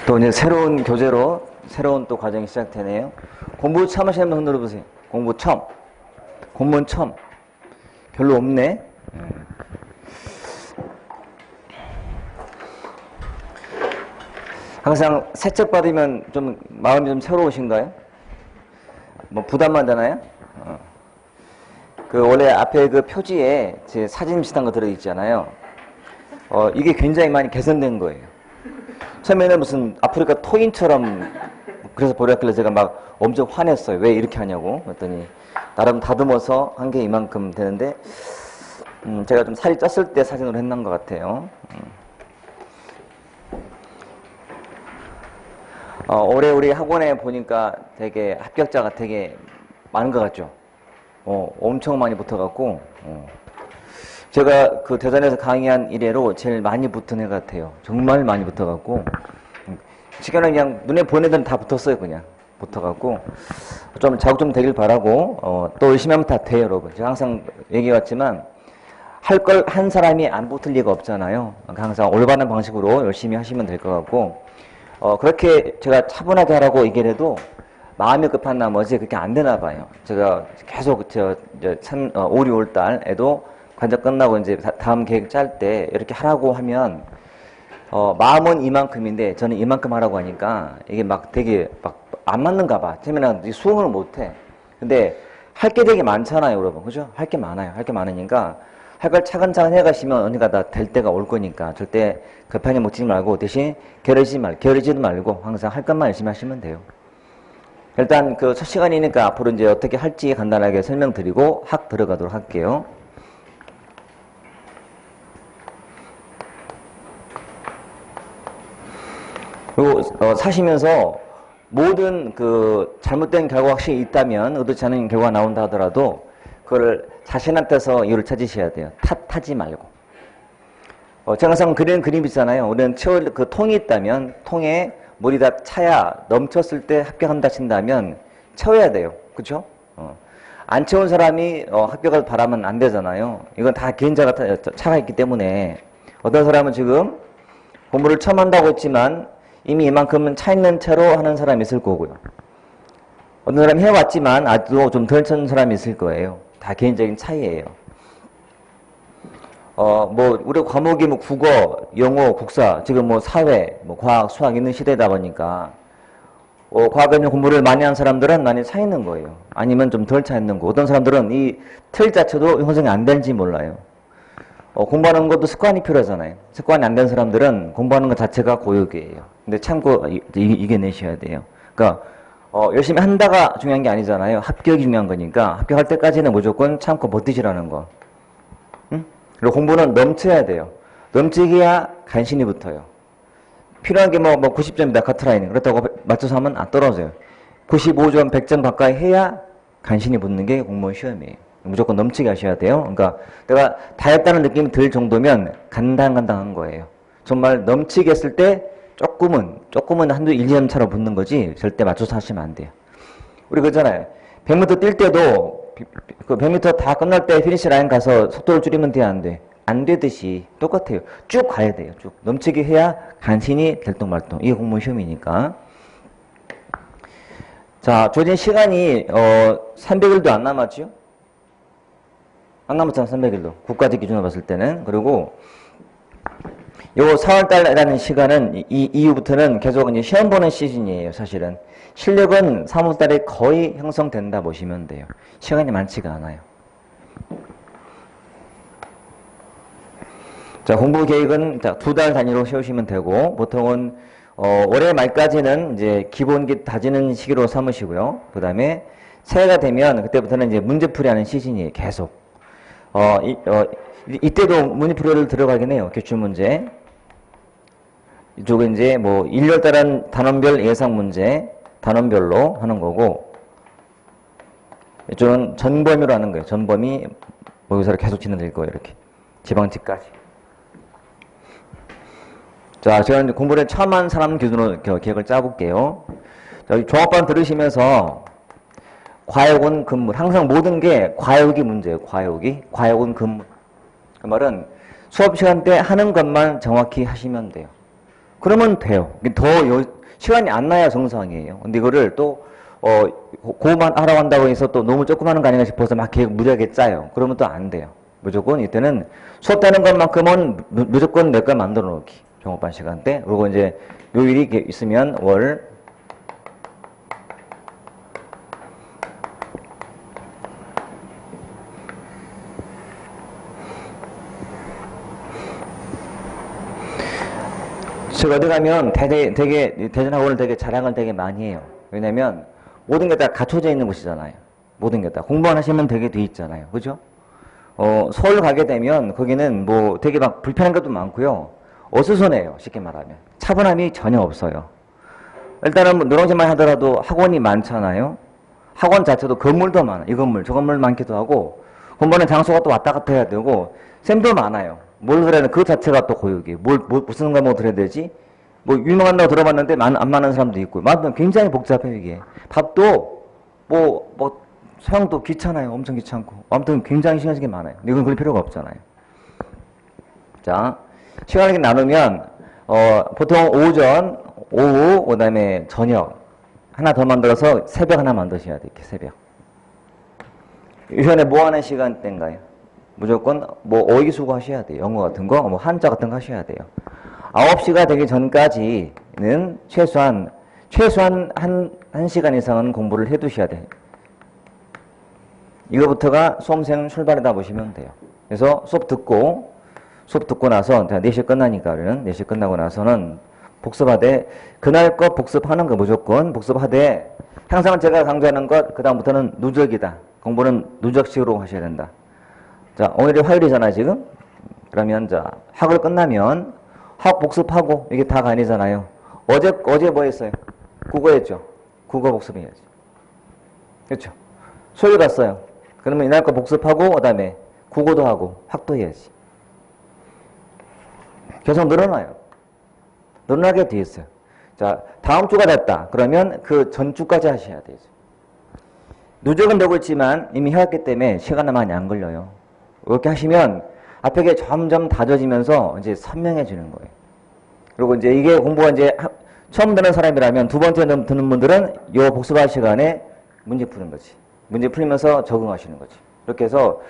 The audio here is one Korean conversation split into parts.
또 이제 새로운 교재로 새로운 또 과정이 시작되네요. 공부 처음 하시는 분 눌러보세요. 공부 처음. 공부는 처음. 별로 없네. 항상 새 책 받으면 좀 마음이 좀 새로우신가요? 뭐 부담만 되나요? 그 원래 앞에 그 표지에 제 사진 비슷한 거 들어있잖아요. 이게 굉장히 많이 개선된 거예요. 처음에는 무슨 아프리카 토인처럼 그래서 보냈길래 제가 막 엄청 화냈어요. 왜 이렇게 하냐고. 그랬더니 나름 다듬어서 한 게 이만큼 되는데 제가 좀 살이 쪘을 때 사진으로 했는 것 같아요. 올해 우리 학원에 보니까 되게 합격자가 되게 많은 것 같죠. 엄청 많이 붙어갖고 제가 그 대전에서 강의한 이래로 제일 많이 붙은 애 같아요. 정말 많이 붙어갖고 시간은 그냥 눈에 보이는 데는 다 붙었어요. 그냥 붙어갖고 좀 자극 좀 되길 바라고 또 열심히 하면 다 돼요, 여러분. 제가 항상 얘기해왔지만 할 걸 한 사람이 안 붙을 리가 없잖아요. 항상 올바른 방식으로 열심히 하시면 될 것 같고 그렇게 제가 차분하게 하라고 얘기를 해도 마음이 급한 나머지 그렇게 안 되나 봐요. 제가 계속 이제 5, 6월 달에도 관장 끝나고 이제 다음 계획 짤 때 이렇게 하라고 하면 마음은 이만큼인데 저는 이만큼 하라고 하니까 이게 막 되게 막 안 맞는가 봐. 처음에는 수긍을 못 해. 근데 할 게 되게 많잖아요, 여러분. 그죠? 할 게 많아요. 할 게 많으니까 할 걸 차근차근 해가시면 언젠가 다 될 때가 올 거니까 절대 급하게 먹지 말고 대신 게으르지도 말고 항상 할 것만 열심히 하시면 돼요. 일단 그 첫 시간이니까 앞으로 이제 어떻게 할지 간단하게 설명드리고 확 들어가도록 할게요. 그리고 사시면서 모든 그 잘못된 결과가 확실히 있다면 의도치 않은 결과가 나온다 하더라도 그걸 자신한테서 이유를 찾으셔야 돼요. 탓하지 말고. 제가 항상 그리는 그림이 있잖아요. 우리는 채울 그 통이 있다면 통에 물이 다 차야 넘쳤을 때 합격한다 친다면 채워야 돼요. 그렇죠? 안 채운 사람이 합격을 바라면 안 되잖아요. 이건 다 개인자가 차가 있기 때문에 어떤 사람은 지금 공부를 처음 한다고 했지만 이미 이만큼은 차 있는 채로 하는 사람이 있을 거고요. 어떤 사람이 해왔지만 아직도 좀 덜 친 사람이 있을 거예요. 다 개인적인 차이예요. 뭐 우리 과목이 뭐 국어, 영어, 국사, 지금 뭐 사회, 뭐 과학, 수학 있는 시대다 보니까 과학에 있는 공부를 많이 한 사람들은 많이 차 있는 거예요. 아니면 좀 덜 차 있는 거. 어떤 사람들은 이 틀 자체도 형성이 안 되는지 몰라요. 공부하는 것도 습관이 필요하잖아요. 습관이 안 된 사람들은 공부하는 것 자체가 고역이에요. 근데 참고 이겨내셔야 돼요. 그러니까 열심히 한다가 중요한 게 아니잖아요. 합격이 중요한 거니까 합격할 때까지는 무조건 참고 버티시라는 거. 응? 그리고 공부는 넘쳐야 돼요. 넘치기야 간신히 붙어요. 필요한 게 뭐 90점이다 카트라인. 그렇다고 맞춰서 하면 안 떨어져요. 95점, 100점 가까이 해야 간신히 붙는 게 공무원 시험이에요. 무조건 넘치게 하셔야 돼요. 그러니까 내가 다 했다는 느낌이 들 정도면 간당간당한 거예요. 정말 넘치게 했을 때 조금은 한두 1, 2점 차로 붙는 거지 절대 맞춰서 하시면 안 돼요. 우리 그러잖아요. 100m 뛸 때도 그 100m 다 끝날 때 피니시 라인 가서 속도를 줄이면 돼, 안 돼? 안 되듯이 똑같아요. 쭉 가야 돼요. 쭉 넘치게 해야 간신히 될동말동. 이게 공무원 시험이니까. 자, 조진 시간이 300일도 안 남았죠? 안 남았잖아, 300일도. 국가직 기준으로 봤을 때는. 그리고 요 4월달이라는 시간은 이 이후부터는 계속 이제 시험 보는 시즌이에요, 사실은. 실력은 3월달에 거의 형성된다 보시면 돼요. 시간이 많지가 않아요. 자, 공부 계획은 2달 단위로 세우시면 되고, 보통은 올해 말까지는 이제 기본기 다지는 시기로 삼으시고요. 그 다음에 새해가 되면 그때부터는 이제 문제풀이 하는 시즌이에요, 계속. 이때도 문제풀이를 들어가긴 해요. 기출문제. 이쪽은 이제 뭐 1월달은 단원별 예상 문제, 단원별로 하는 거고, 이쪽은 전범위로 하는 거예요. 전범위 모의고사를 계속 진행될 거예요. 이렇게 지방직까지. 자, 제가 이제 공부를 처음 한 사람 기준으로 계획을 짜볼게요. 자, 종합반 들으시면서 과역은 근무. 항상 모든 게 과역이 문제예요. 과역은 근무. 그 말은 수업 시간 때 하는 것만 정확히 하시면 돼요. 그러면 돼요. 시간이 안 나야 정상이에요. 근데 이거를 또, 그거만 하라고 한다고 해서 또 너무 조금 하는 거 아닌가 싶어서 막 계획 무리하게 짜요. 그러면 또 안 돼요. 무조건 이때는 수업되는 것만큼은 무조건 몇 건 만들어 놓기. 종업반 시간 때. 그리고 이제 요일이 있으면 월, 제가 어디 가면 되게 대전학원을 되게 자랑을 되게 많이 해요. 왜냐면 모든 게 다 갖춰져 있는 곳이잖아요. 모든 게 다. 공부만 하시면 되게 돼 있잖아요. 그죠? 서울 가게 되면 거기는 뭐 되게 막 불편한 것도 많고요. 어수선해요. 쉽게 말하면. 차분함이 전혀 없어요. 일단은 뭐 노동시만 하더라도 학원이 많잖아요. 학원 자체도 건물도 많아. 이 건물, 저 건물 많기도 하고 공부하는 장소가 또 왔다 갔다 해야 되고 쌤도 많아요. 뭘 들어야 돼? 그 자체가 또 고역이에요. 무슨 과목을 들어야 되지? 뭐 유명한다고 들어봤는데 안 맞는 사람도 있고 맞으면 굉장히 복잡해요 이게. 밥도 사용도 귀찮아요. 엄청 귀찮고 아무튼 굉장히 신경 쓰는 게 많아요. 이건 그럴 필요가 없잖아요. 자, 시간을 이렇게 나누면 보통 오전, 오후, 그 다음에 저녁 하나 더 만들어서 새벽 하나 만드셔야 돼요. 이렇게 새벽. 이 시간에 뭐 하는 시간대인가요? 무조건 뭐 어휘수고 하셔야 돼요. 영어 같은 거, 뭐 한자 같은 거 하셔야 돼요. 9시가 되기 전까지는 최소한 1시간 이상은 공부를 해 두셔야 돼요. 이거부터가 수험생 출발이다 보시면 돼요. 그래서 수업 듣고 나서 4시 끝나니까 우리는 4시 끝나고 나서는 복습하되 그날 거 복습하는 거 무조건 복습하되 항상 제가 강조하는 것 그다음부터는 누적이다. 공부는 누적식으로 하셔야 된다. 자, 오늘이 화요일이잖아요, 지금. 그러면 자, 학을 끝나면 학 복습하고 이게 다가 아니잖아요. 어제 뭐 했어요? 국어 했죠. 국어 복습해야지. 그렇죠? 수요일 갔어요. 그러면 이날 거 복습하고 그다음에 국어도 하고 학도 해야지. 계속 늘어나요. 늘어나게 돼 있어요. 자, 다음 주가 됐다. 그러면 그 전주까지 하셔야 되죠. 누적은 되고 있지만 이미 해왔기 때문에 시간은 많이 안 걸려요. 이렇게 하시면 앞에 게 점점 다져지면서 이제 선명해지는 거예요. 그리고 이제 이게 공부가 이제 처음 듣는 사람이라면 두 번째 듣는 분들은 요 복습할 시간에 문제 푸는 거지. 문제 풀면서 적응하시는 거지. 이렇게 해서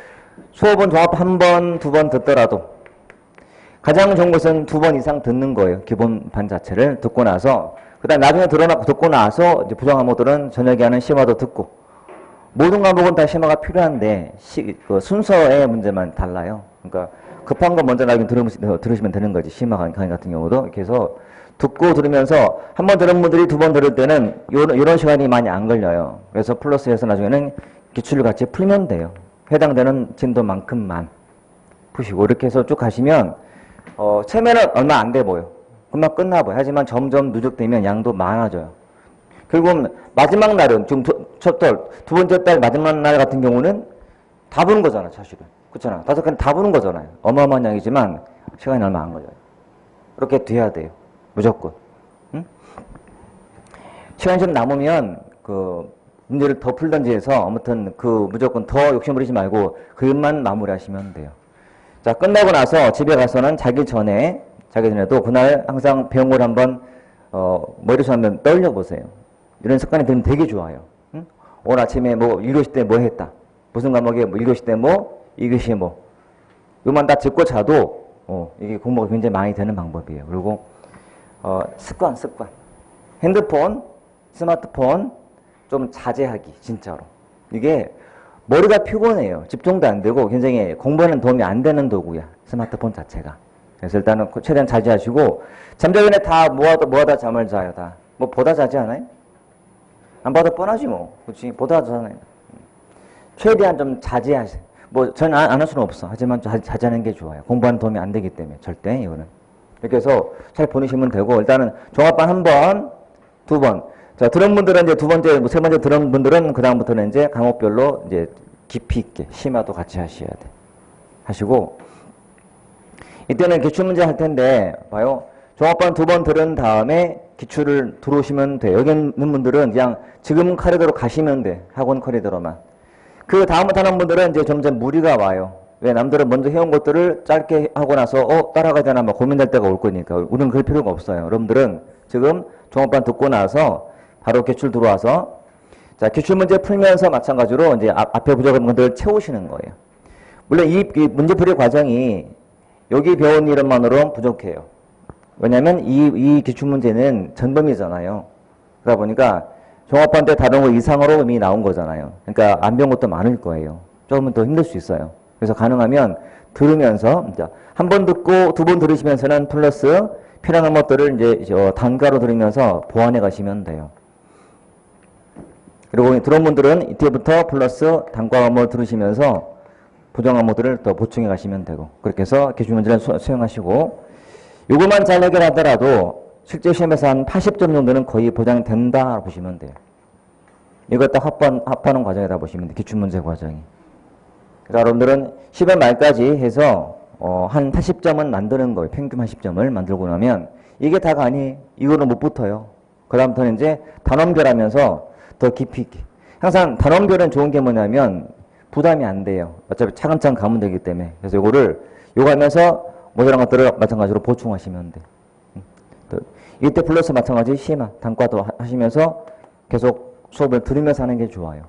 수업은 종합 한 번, 두 번 듣더라도 가장 좋은 것은 2번 이상 듣는 거예요. 기본반 자체를 듣고 나서 그다음 나중에 듣고 나서 이제 부정 과목들은 저녁에 하는 심화도 듣고 모든 과목은 다 심화가 필요한데 그 순서의 문제만 달라요. 그러니까 급한 거 먼저 나중에 들으시면 되는 거지. 심화 강의 같은 경우도 이렇게 해서 듣고 들으면서 한 번 들은 분들이 2번 들을 때는 이런 시간이 많이 안 걸려요. 그래서 플러스해서 나중에는 기출을 같이 풀면 돼요. 해당되는 진도만큼만 푸시고 이렇게 해서 쭉 가시면 처음에는 얼마 안 돼 보여. 금방 끝나 보여. 하지만 점점 누적되면 양도 많아져요. 결국은 마지막 날은 지금 첫 달, 두 번째 달 마지막 날 같은 경우는 다 보는 거잖아, 사실은. 그렇잖아. 5개는 다 보는 거잖아요. 어마어마한 양이지만 시간이 얼마 안 걸려요. 이렇게 돼야 돼요. 무조건. 응? 시간이 좀 남으면 그 문제를 더 풀던지 해서 아무튼 그 무조건 더 욕심부리지 말고 그것만 마무리하시면 돼요. 자, 끝나고 나서 집에 가서는 자기 전에도 그날 항상 배운 걸 한번 머릿속에 한번 떠올려 보세요. 이런 습관이 들면 되게 좋아요. 응? 오늘 아침에 뭐 1교시 때 뭐 했다. 무슨 과목에 뭐 1교시 때 뭐, 2교시 뭐. 이것만 다 듣고 자도 이게 공부가 굉장히 많이 되는 방법이에요. 그리고 습관. 핸드폰, 스마트폰 좀 자제하기, 진짜로. 이게 머리가 피곤해요. 집중도 안 되고 굉장히 공부하는 도움이 안 되는 도구야. 스마트폰 자체가. 그래서 일단은 최대한 자제하시고 잠자기 전에 다 모아다 잠을 자요. 다. 뭐 보다 자지 않아요? 안 봐도 뻔하지 뭐. 그렇지? 보다 자잖아요. 최대한 좀 자제하세요. 뭐 저는 안 할 수는 없어. 하지만 자제하는 게 좋아요. 공부하는 도움이 안 되기 때문에 절대 이거는. 이렇게 해서 잘 보내시면 되고 일단은 종합반 한 번, 2번. 자, 들은 분들은 이제 두 번째, 세 번째 들은 분들은 그다음부터는 이제 과목별로 이제 깊이 있게 심화도 같이 하셔야 돼. 하시고 이때는 기출문제 할 텐데 봐요. 종합반 2번 들은 다음에 기출을 들어오시면 돼. 여기 있는 분들은 그냥 지금 커리더로 가시면 돼. 학원 커리더로만. 그 다음부터 하는 분들은 이제 점점 무리가 와요. 왜 남들은 먼저 해온 것들을 짧게 하고 나서 따라가야 되나 막 고민될 때가 올 거니까 우리는 그럴 필요가 없어요. 여러분들은 지금 종합반 듣고 나서 바로 기출 들어와서 자 기출 문제 풀면서 마찬가지로 이제 앞에 부족한 것들을 채우시는 거예요. 물론 이 문제풀이 과정이 여기 배운 이름만으로는 부족해요. 왜냐하면 이 기출 문제는 전범위잖아요. 그러다 보니까 종합반 때 다른 거 이상으로 이미 나온 거잖아요. 그러니까 안 배운 것도 많을 거예요. 조금은 더 힘들 수 있어요. 그래서 가능하면 들으면서 한 번 듣고 두 번 들으시면서는 플러스 필요한 것들을 이제 단가로 들으면서 보완해 가시면 돼요. 그리고 들어온 분들은 이때부터 플러스 단과 과목을 들으시면서 부정 과목들을 더 보충해 가시면 되고 그렇게 해서 기출 문제를 수행하시고 요것만 잘 해결하더라도 실제 시험에서 한 80점 정도는 거의 보장이 된다 보시면 돼요. 이거 딱 합하는 과정이다 보시면 돼요. 기출문제 과정이. 그러니까 여러분들은 10월 말까지 해서 한 80점은 만드는 거예요. 평균 80점을 만들고 나면 이게 다가 아니 이거는 못 붙어요. 그 다음부터는 이제 단원별하면서 더 깊이 있게. 항상 단원별은 좋은 게 뭐냐면 부담이 안 돼요. 어차피 차근차근 가면 되기 때문에. 그래서 요거 하면서 모자란 것들을 마찬가지로 보충하시면 돼요. 이때 플러스 마찬가지 심화, 단과도 하시면서 계속 수업을 들으면서 하는 게 좋아요.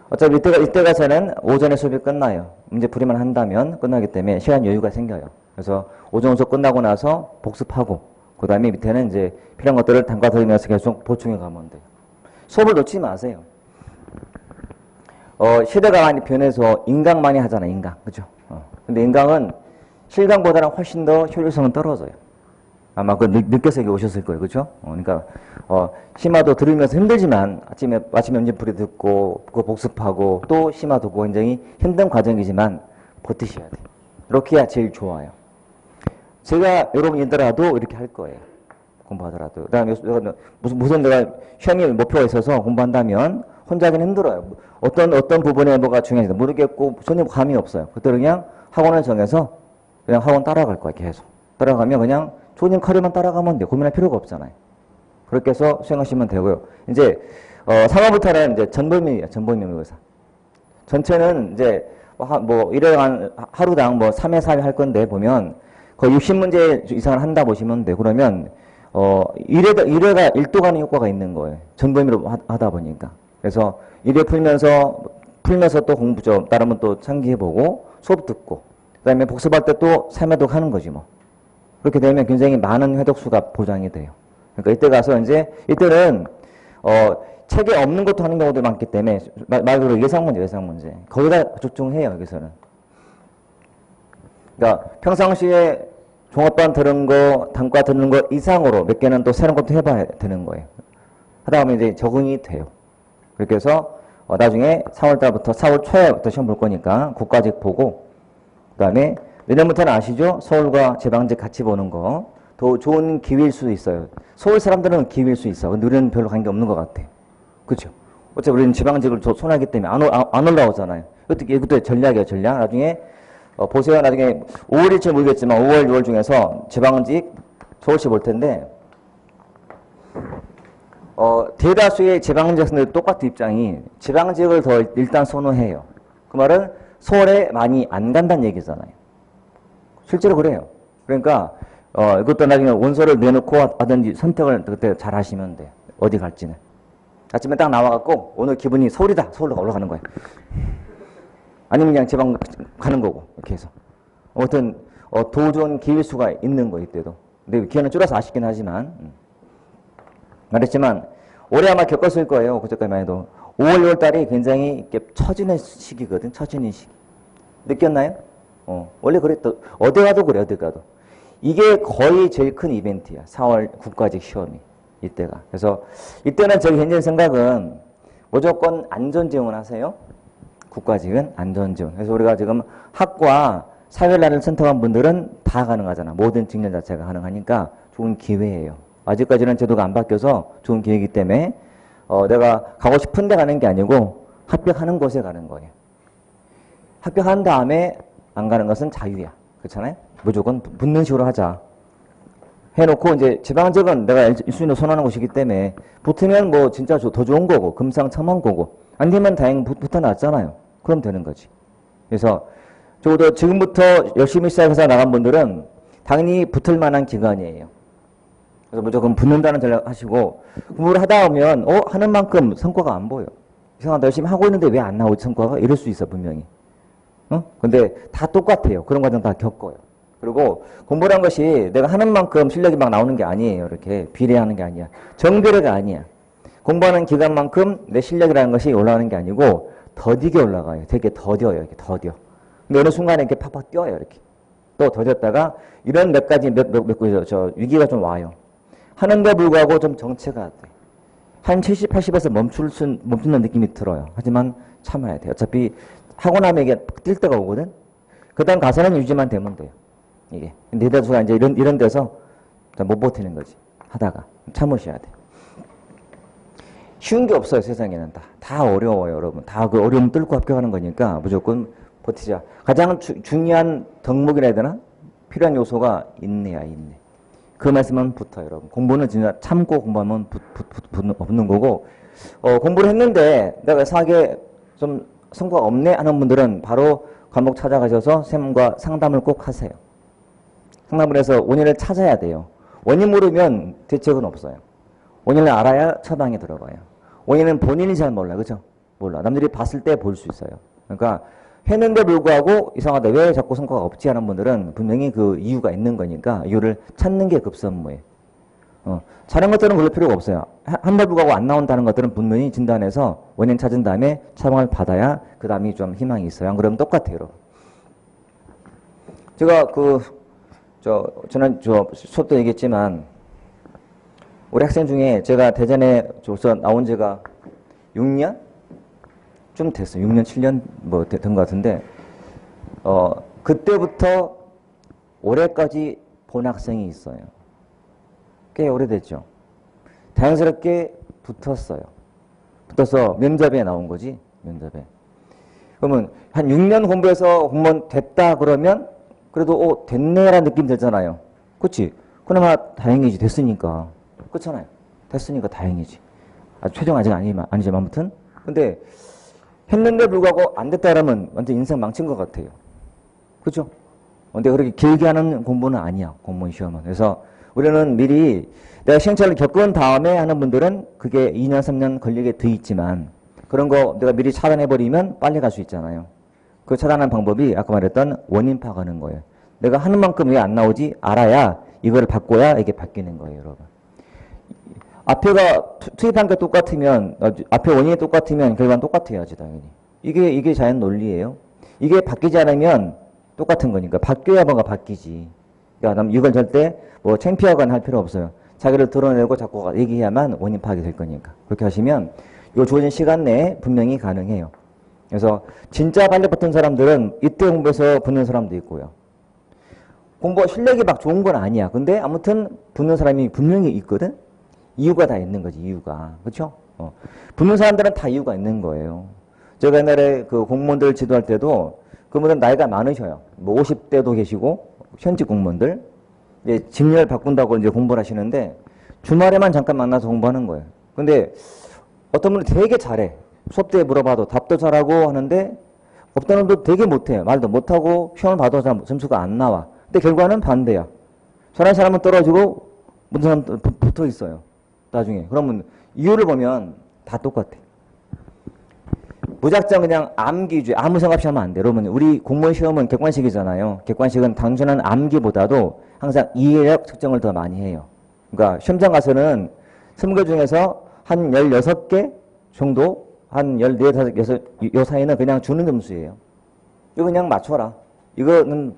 어차피 이때 가서는 오전에 수업이 끝나요. 문제풀이만 한다면 끝나기 때문에 시간 여유가 생겨요. 그래서 오전 수업 끝나고 나서 복습하고 그 다음에 밑에는 이제 필요한 것들을 단과 들으면서 계속 보충해 가면 돼요. 수업을 놓치지 마세요. 시대가 많이 변해서 인강 많이 하잖아, 인강. 그죠? 근데 인강은 실강보다는 훨씬 더 효율성은 떨어져요. 아마 그 느껴서 여기 오셨을 거예요. 그죠? 그러니까, 심화도 들으면서 힘들지만 아침에 문제풀이 듣고, 그거 복습하고, 또 심화 듣고 굉장히 힘든 과정이지만 버티셔야 돼요. 이렇게 해야 제일 좋아요. 제가 여러분이더라도 이렇게 할 거예요. 공부하더라도. 그 다음에 무슨 내가 시험이 목표가 있어서 공부한다면 혼자 하기는 힘들어요. 어떤 부분에 뭐가 중요한지 모르겠고 전혀 감이 없어요. 그때 그냥 학원을 정해서 그냥 학원 따라갈 거예요. 계속. 따라가면 그냥 조님 카리만 따라가면 돼요. 고민할 필요가 없잖아요. 그렇게 해서 수행하시면 되고요. 이제 3화부터는 이제 전범위예요. 전범위의사. 전체는 이제 뭐 일회간 하루당 뭐 3회 4회 할 건데 보면 거의 60문제 이상을 한다 보시면 돼요. 그러면 1회가 1도 가는 효과가 있는 거예요. 전범위로 하다 보니까. 그래서 1회 풀면서 또 공부 좀 다른 분 또 상기해보고 수업 듣고 그다음에 복습할 때 또 3회독 하는 거지 뭐. 그렇게 되면 굉장히 많은 회독수가 보장이 돼요. 그러니까 이때 가서 이제 이때는 책에 없는 것도 하는 경우도 많기 때문에 말 그대로 예상 문제 거기다 집중해요. 여기서는. 그러니까 평상시에 종합반 들은 거, 단과 듣는 거 이상으로 몇 개는 또 새로운 것도 해봐야 되는 거예요. 하다 보면 이제 적응이 돼요. 그렇게 해서 나중에 4월달부터 4월 초에부터 시험 볼 거니까 국가직 보고 그 다음에 내년부터는 아시죠? 서울과 지방직 같이 보는 거 더 좋은 기회일 수도 있어요. 서울 사람들은 기회일 수 있어. 근데 우리는 별로 관계 없는 것 같아. 그렇죠? 어차피 우리는 지방직을 손하기 때문에 안 올라오잖아요. 이것도 전략이에요. 전략. 나중에 보세요. 나중에 5월일지 모르겠지만 5월, 6월 중에서 지방직 서울시 볼 텐데 대다수의 지방직 학생들 똑같은 입장이 지방직을 더 일단 선호해요. 그 말은 서울에 많이 안 간다는 얘기잖아요. 실제로 그래요. 그러니까 이것도 나중에 원서를 내놓고 하든지 선택을 그때 잘 하시면 돼요. 어디 갈지는. 아침에 딱 나와갖고 오늘 기분이 서울이다. 서울로 올라가는 거예요. 아니면 그냥 지방 가는 거고 이렇게 해서. 아무튼 더 좋은 기회 수가 있는 거 이때도. 근데 기회는 줄여서 아쉽긴 하지만 말했지만 올해 아마 겪었을 거예요. 그저까지만 해도 5월, 6월 달이 굉장히 이렇게 처지는 시기거든. 처지는 시기. 느꼈나요? 원래 그랬다. 어디 가도 그래. 어디 가도. 이게 거의 제일 큰 이벤트야. 4월 국가직 시험이. 이때가. 그래서 이때는 제 개인적인 생각은 무조건 안전지원 하세요. 국가직은 안전지원. 그래서 우리가 지금 학과 사회란을 선택한 분들은 다 가능하잖아. 모든 직렬 자체가 가능하니까 좋은 기회예요. 아직까지는 제도가 안 바뀌어서 좋은 기회이기 때문에 내가 가고 싶은 데 가는 게 아니고 합격하는 곳에 가는 거예요. 합격한 다음에 안 가는 것은 자유야. 그렇잖아요? 무조건 붙는 식으로 하자. 해놓고 이제 지방직은 내가 1순위로 선호하는 곳이기 때문에 붙으면 뭐 진짜 더 좋은 거고 금상첨화인 거고 안 되면 다행히 붙어놨잖아요. 그럼 되는 거지. 그래서 적어도 지금부터 열심히 시작해서 나간 분들은 당연히 붙을 만한 기간이에요. 그래서 무조건 붙는다는 전략 하시고, 공부를 하다 보면, 하는 만큼 성과가 안 보여. 이상하다. 열심히 하고 있는데 왜 안 나오지, 성과가? 이럴 수 있어, 분명히. 근데 다 똑같아요. 그런 과정 다 겪어요. 그리고 공부란 것이 내가 하는 만큼 실력이 막 나오는 게 아니에요. 이렇게 비례하는 게 아니야. 정비례가 아니야. 공부하는 기간만큼 내 실력이라는 것이 올라가는 게 아니고 더디게 올라가요. 되게 더뎌요. 이렇게 더뎌. 근데 어느 순간에 이렇게 팍팍 뛰어요. 이렇게. 또 더뎠다가 이런 몇 가지 위기가 좀 와요. 하는데 불구하고 좀 정체가 돼. 한 70, 80에서 멈추는 느낌이 들어요. 하지만 참아야 돼요. 어차피 하고 나면 이게 뛸 때가 오거든. 그 다음 가서는 유지만 되면 돼요. 이게. 근데 대다수가 이제 이런 데서 못 버티는 거지. 하다가. 참으셔야 돼. 쉬운 게 없어요. 세상에는 다 어려워요. 여러분. 다 그 어려움 뚫고 합격하는 거니까 무조건 버티자. 가장 중요한 덕목이라 해야 되나? 필요한 요소가 인내야, 인내. 그 말씀은 붙어요, 여러분. 공부는 진짜 참고 공부하면 붙는 거고, 공부를 했는데 내가 이상하게 좀 성과가 없네 하는 분들은 바로 과목 찾아가셔서 쌤과 상담을 꼭 하세요. 상담을 해서 원인을 찾아야 돼요. 원인 모르면 대책은 없어요. 원인을 알아야 처방에 들어가요. 원인은 본인이 잘 몰라요. 그죠? 몰라. 남들이 봤을 때 볼 수 있어요. 그러니까 했는데 불구하고 이상하다. 왜 자꾸 성과가 없지 하는 분들은 분명히 그 이유가 있는 거니까 이유를 찾는 게 급선무예요. 다른 것들은 그럴 필요가 없어요. 한달 불구하고 안 나온다는 것들은 분명히 진단해서 원인 찾은 다음에 처방을 받아야 그 다음이 좀 희망이 있어요. 안 그러면 똑같아요. 여러분. 제가 저는 수업 때 얘기했지만 우리 학생 중에 제가 대전에 나온 지가 6년? 좀 됐어요. 6년, 7년 뭐 된 것 같은데 그때부터 올해까지 본 학생이 있어요. 꽤 오래됐죠. 자연스럽게 붙었어요. 붙어서 면접에 나온 거지. 면접에. 그러면 한 6년 공부해서 공무원 됐다 그러면 그래도 됐네라는 느낌 들잖아요. 그렇지? 그나마 다행이지. 됐으니까. 그렇잖아요. 됐으니까 다행이지. 아주 최종 아직 아니지만 아무튼. 근데 했는데 불구하고 안 됐다 그러면 완전 인생 망친 것 같아요. 그렇죠? 근데 그렇게 길게 하는 공부는 아니야. 공무원 시험은. 그래서 우리는 미리 내가 시행착오를 겪은 다음에 하는 분들은 그게 2년, 3년 걸리게 돼 있지만 그런 거 내가 미리 차단해버리면 빨리 갈 수 있잖아요. 그 차단하는 방법이 아까 말했던 원인 파악하는 거예요. 내가 하는 만큼 왜 안 나오지? 알아야 이거를 바꿔야 이게 바뀌는 거예요. 여러분. 앞에가 투입한 게 똑같으면 앞에 원인이 똑같으면 결과는 똑같아야지 당연히. 이게 자연 논리예요. 이게 바뀌지 않으면 똑같은 거니까 바뀌어야 뭔가 바뀌지. 그러니까 이건 절대 뭐 창피하거나 할 필요 없어요. 자기를 드러내고 자꾸 얘기해야만 원인 파악이 될 거니까. 그렇게 하시면 요 주어진 시간 내에 분명히 가능해요. 그래서 진짜 빨리 붙은 사람들은 이때 공부해서 붙는 사람도 있고요. 공부 실력이 막 좋은 건 아니야. 근데 아무튼 붙는 사람이 분명히 있거든. 이유가 다 있는 거지, 이유가. 그렇죠? 붙는 사람들은 다 이유가 있는 거예요. 제가 옛날에 그 공무원들 지도할 때도 그분들은 나이가 많으셔요. 뭐 50대도 계시고 현직 공무원들 이제 직렬 바꾼다고 이제 공부를 하시는데 주말에만 잠깐 만나서 공부하는 거예요. 근데 어떤 분은 되게 잘해. 수업 때 물어봐도 답도 잘하고 하는데 어떤 분도 되게 못해요. 말도 못하고 시험을 봐도 점수가 안 나와. 근데 결과는 반대야. 잘하는 사람은 떨어지고 못하는 사람은 붙어 있어요. 나중에. 그러면 이유를 보면 다 똑같아. 무작정 그냥 암기주의, 아무 생각 없이 하면 안 돼. 여러분, 우리 공무원 시험은 객관식이잖아요. 객관식은 단순한 암기보다도 항상 이해력 측정을 더 많이 해요. 그러니까 시험장 가서는 20개 중에서 한 16개 정도, 한 14, 15, 요 사이는 그냥 주는 점수예요. 이거 그냥 맞춰라. 이거는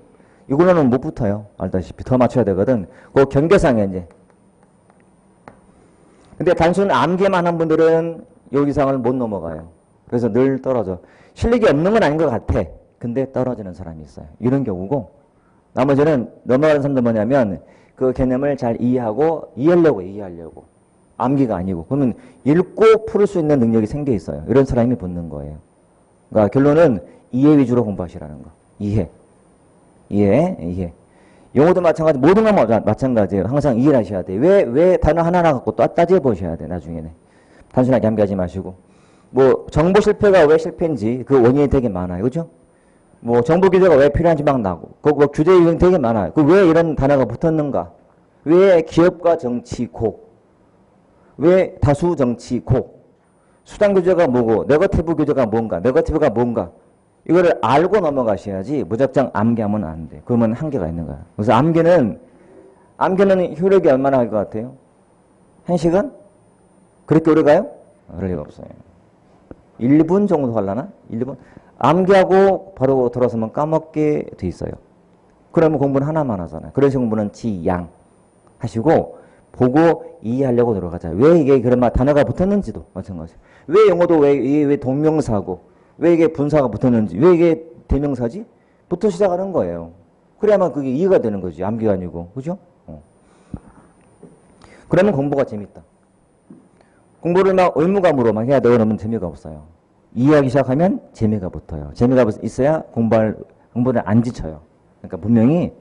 못 붙어요. 알다시피. 더 맞춰야 되거든. 그 경계상에 이제. 근데 단순 암기만 한 분들은 요 이상을 못 넘어가요. 그래서 늘 떨어져. 실력이 없는 건 아닌 것 같아. 근데 떨어지는 사람이 있어요. 이런 경우고 나머지는 넘어가는 사람도 뭐냐면 그 개념을 잘 이해하려고. 암기가 아니고. 그러면 읽고 풀 수 있는 능력이 생겨 있어요. 이런 사람이 붙는 거예요. 그러니까 결론은 이해 위주로 공부하시라는 거. 이해. 영어도 마찬가지, 모든 건 마찬가지예요. 항상 이해를 하셔야 돼요. 왜 단어 하나하나 갖고 또 따져 보셔야 돼요. 나중에는. 단순하게 암기하지 마시고. 뭐 정보 실패가 왜 실패인지 그 원인이 되게 많아요. 그죠? 뭐 정보 규제가 왜 필요한지 막 나고 그 뭐 규제 유형 되게 많아요. 그 왜 이런 단어가 붙었는가? 왜 기업과 정치 고? 왜 다수 정치 고? 수단 규제가 뭐고 네거티브 규제가 뭔가? 네거티브가 뭔가? 이거를 알고 넘어가셔야지 무작정 암기하면 안 돼. 그러면 한계가 있는 거야. 그래서 암기는 효력이 얼마나 할 것 같아요? 1시간? 그렇게 오래 가요? 그럴 리가 없어요. 1분 정도 하려나? 1분? 암기하고 바로 돌아서면 까먹게 돼 있어요. 그러면 공부는 하나만 하잖아요. 그래서 공부는 지양 하시고 보고 이해하려고 노력하자. 왜 이게 그런 단어가 붙었는지도 마찬가지. 왜 영어도 왜 동명사고 왜 이게 분사가 붙었는지 왜 이게 대명사지? 부터 시작하는 거예요. 그래야만 그게 이해가 되는 거지. 암기가 아니고. 그죠? 그러면 공부가 재밌다. 공부를 막 의무감으로만 해야 되고 그러면 재미가 없어요. 이해하기 시작하면 재미가 붙어요. 재미가 있어야 공부를 안 지쳐요. 그러니까 분명히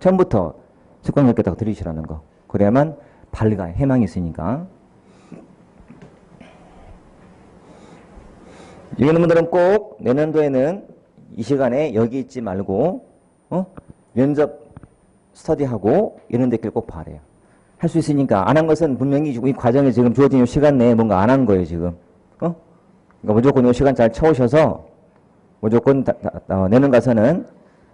처음부터 습관적게 딱 들이시라는 거. 그래야만 발가 해망이 있으니까. 이런 분들은 꼭 내년도에는 이 시간에 여기 있지 말고 면접 스터디하고 이런 데길 꼭 바래요. 할 수 있으니까 안 한 것은 분명히 이 과정에 지금 주어진 이 시간 내에 뭔가 안 한 거예요 지금. 그러니까 무조건 이 시간 잘 채우셔서 무조건 내년 가서는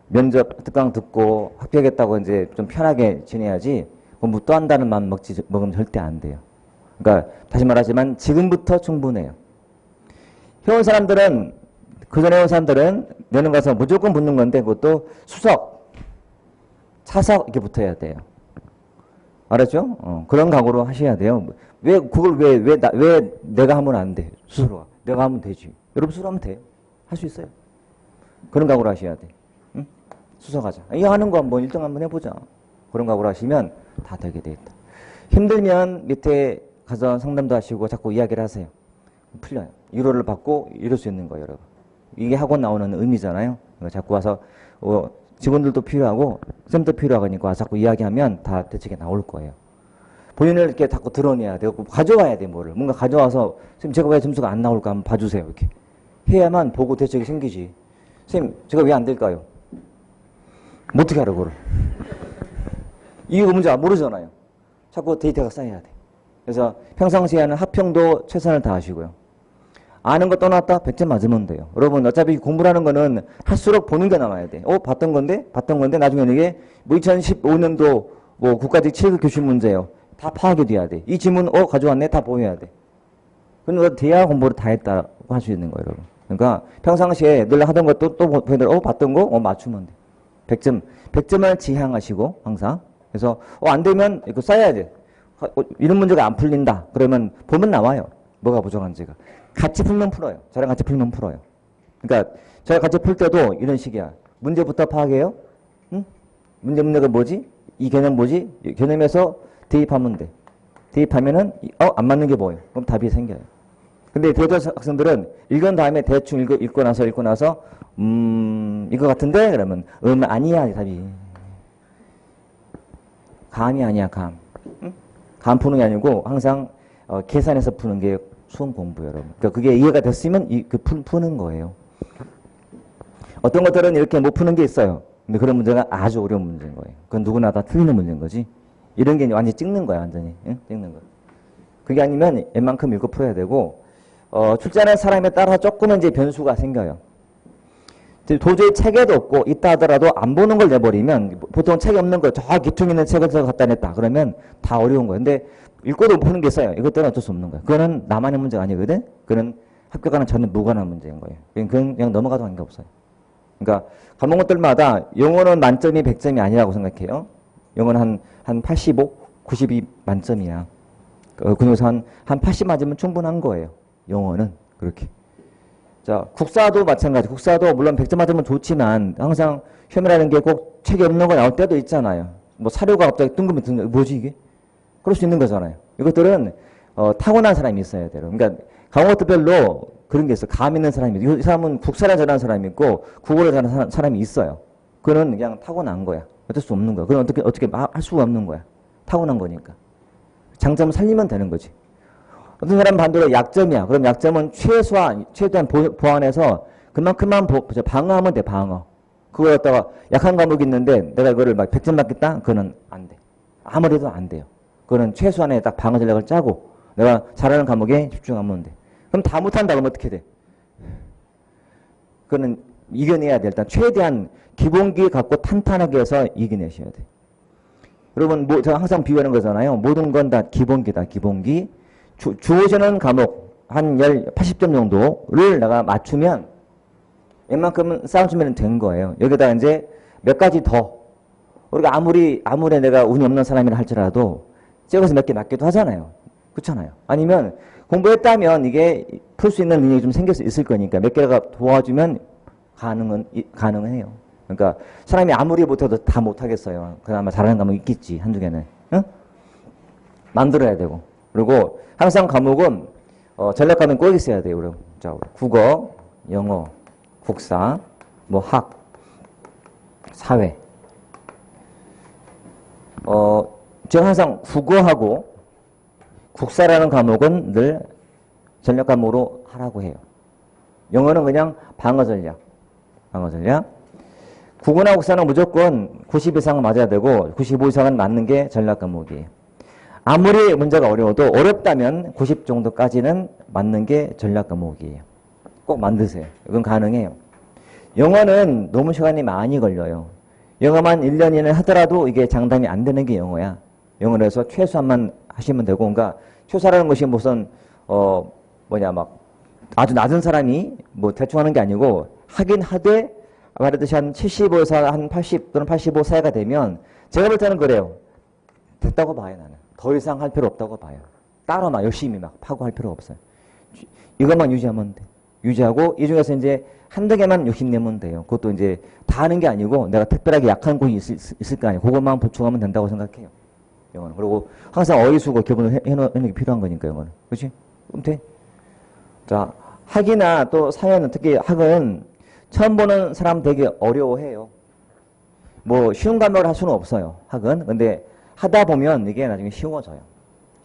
면접 특강 듣고 합격했다고 이제 좀 편하게 지내야지 공부 또 한다는 마음 먹으면 절대 안 돼요. 그러니까 다시 말하지만 지금부터 충분해요. 해온 사람들은 그전에 해온 사람들은 내년 가서 무조건 붙는 건데 그것도 수석, 차석 이렇게 붙어야 돼요. 알았죠? 그런 각오로 하셔야 돼요. 왜 그걸 왜 내가 하면 안 돼? 스스로가. 내가 하면 되지. 여러분 스스로 하면 돼요. 할 수 있어요. 그런 각오로 하셔야 돼. 응? 수석하자. 이거 하는 거 한번 1등 한번 해보자. 그런 각오로 하시면 다 되게 돼 있다. 힘들면 밑에 가서 상담도 하시고 자꾸 이야기를 하세요. 풀려요. 위로를 받고 이럴 수 있는 거예요, 여러분. 이게 학원 나오는 의미잖아요. 자꾸 와서 직원들도 필요하고 쌤도 필요하니까 자꾸 이야기하면 다 대책이 나올 거예요. 본인을 이렇게 자꾸 드러내야 돼요. 가져와야 돼, 뭐를. 뭔가 가져와서 쌤 제가 왜 점수가 안 나올까 한번 봐주세요. 이렇게 해야만 보고 대책이 생기지. 쌤 제가 왜 안 될까요? 뭐 어떻게 알아 그걸. 이유가 뭔지 모르잖아요. 자꾸 데이터가 쌓여야 돼. 그래서 평상시에는 합평도 최선을 다하시고요. 아는 거 떠났다 100점 맞으면 돼요. 여러분 어차피 공부라는 거는 할수록 보는 게 나와야 돼. 봤던 건데 나중에는 이게 뭐 2015년도 뭐 국가직 7급 교실 문제예요. 다 파악이 돼야 돼. 이 지문 가져왔네 다 보여야 돼. 그러니까 돼야 공부를 다 했다고 할 수 있는 거예요, 여러분. 그러니까 평상시에 늘 하던 것도 또 보여드려 봤던 거 맞추면 돼. 100점을 지향하시고 항상. 그래서 안 되면 이거 써야 돼. 이런 문제가 안 풀린다. 그러면 보면 나와요. 뭐가 부족한지가. 같이 풀면 풀어요. 저랑 같이 풀면 풀어요. 그러니까 저랑 같이 풀 때도 이런 식이야. 문제부터 파악해요. 응? 문제가 뭐지? 이 개념 뭐지? 이 개념에서 대입하면 돼. 대입하면은 안 맞는 게 뭐예요? 그럼 답이 생겨요. 근데 대부분 학생들은 읽은 다음에 대충 읽고 나서 이거 같은데? 그러면 아니야 답이. 감이 아니야 감. 응? 감 푸는 게 아니고 항상 계산해서 푸는 게 수험 공부예요, 여러분. 그러니까 그게 이해가 됐으면 푸는 거예요. 어떤 것들은 이렇게 못 푸는 게 있어요. 근데 그런 문제가 아주 어려운 문제인 거예요. 그건 누구나 다 틀리는 문제인 거지. 이런 게 완전히 찍는 거야, 완전히. 응? 찍는 거. 그게 아니면 웬만큼 읽고 풀어야 되고, 출제하는 사람에 따라 조금은 이제 변수가 생겨요. 도저히 책에도 없고 있다 하더라도 안 보는 걸 내버리면 보통 책이 없는 거, 저 기퉁 있는 책을 갖다 냈다. 그러면 다 어려운 거예요. 근데 읽고도 못 보는 게 있어요. 이것들은 어쩔 수 없는 거예요. 그거는 나만의 문제가 아니거든. 그거는 합격과는 전혀 무관한 문제인 거예요. 그냥 넘어가도 관계없어요. 그러니까 과목들마다 영어는 만점이 100점이 아니라고 생각해요. 영어는 한 85, 90이 만점이야. 그중에서 한 80 맞으면 충분한 거예요. 영어는 그렇게. 자, 국사도 마찬가지. 국사도 물론 100점 맞으면 좋지만 항상 시험이라는 게 꼭 책이 없는 거 나올 때도 있잖아요. 뭐 사료가 갑자기 뜬금이 드는 뭐지 이게? 그럴 수 있는 거잖아요. 이것들은 타고난 사람이 있어야 돼요. 그러니까 과목들별로 그런 게 있어. 감 있는 사람이 있고 이 사람은 국사를 잘하는 사람이 있고 국어를 잘하는 사람이 있어요. 그거는 그냥 타고난 거야. 어쩔 수 없는 거야. 그건 어떻게 할 수가 없는 거야. 타고난 거니까. 장점을 살리면 되는 거지. 어떤 사람은 반대로 약점이야. 그럼 약점은 최대한 보완해서 그만큼만 방어하면 돼, 방어. 그거 갖다가 약한 과목이 있는데 내가 이거를 막 100점 맞겠다? 그거는 안 돼. 아무래도 안 돼요. 그거는 최소한의 딱 방어 전략을 짜고 내가 잘하는 과목에 집중하면 돼. 그럼 다 못한다 그러면 어떻게 돼? 그거는 이겨내야 돼. 일단 최대한 기본기 갖고 탄탄하게 해서 이겨내셔야 돼. 여러분, 제가 항상 비유하는 거잖아요. 모든 건 다 기본기다, 기본기. 주어지는 과목 한 80점 정도를 내가 맞추면 웬만큼은 쌓아주면 된 거예요. 여기다 이제 몇 가지 더. 우리가 아무리 내가 운이 없는 사람이라 할지라도 찍어서 몇 개 맞기도 하잖아요. 그렇잖아요. 아니면 공부했다면 이게 풀 수 있는 능력이 좀 생길 수 있을 거니까 몇 개가 도와주면 가능은 해요. 그러니까 사람이 아무리 못해도 다 못하겠어요. 그나마 잘하는 과목이 있겠지, 한두 개는. 응? 만들어야 되고. 그리고 항상 과목은 전략 과목이 꼭 있어야 돼요. 우리. 자, 국어, 영어, 국사, 뭐 학, 사회. 제가 항상 국어하고 국사라는 과목은 늘 전략 과목으로 하라고 해요. 영어는 그냥 방어 전략. 방어 전략. 국어나 국사는 무조건 90 이상은 맞아야 되고 95 이상은 맞는 게 전략 과목이에요. 아무리 문제가 어려워도 어렵다면 90 정도까지는 맞는 게 전략 과목이에요. 꼭 만드세요. 이건 가능해요. 영어는 너무 시간이 많이 걸려요. 영어만 1년 이내 하더라도 이게 장담이 안 되는 게 영어야. 영어로 해서 최소한만 하시면 되고, 그러니까 최소라는 것이 무슨 막 아주 낮은 사람이 뭐 대충 하는 게 아니고 하긴 하되 말하듯이 한 75에서 한 80 또는 85 사이가 되면 제가 볼 때는 그래요. 됐다고 봐요, 나는. 더 이상 할 필요 없다고 봐요. 따로 막 열심히 막 파고 할 필요 없어요. 이것만 유지하면 돼. 유지하고 이 중에서 이제 한두 개만 욕심내면 돼요. 그것도 이제 다 하는 게 아니고 내가 특별하게 약한 곳이 있을 거 아니에요. 그것만 보충하면 된다고 생각해요. 영어는. 그리고 항상 어휘수고 기본을 해놓는 게 필요한 거니까 영어는. 그렇지? 그럼 돼. 자, 학이나 또 사회는 특히 학은 처음 보는 사람 되게 어려워해요. 뭐 쉬운 과목을 할 수는 없어요. 학은. 근데 하다 보면 이게 나중에 쉬워져요.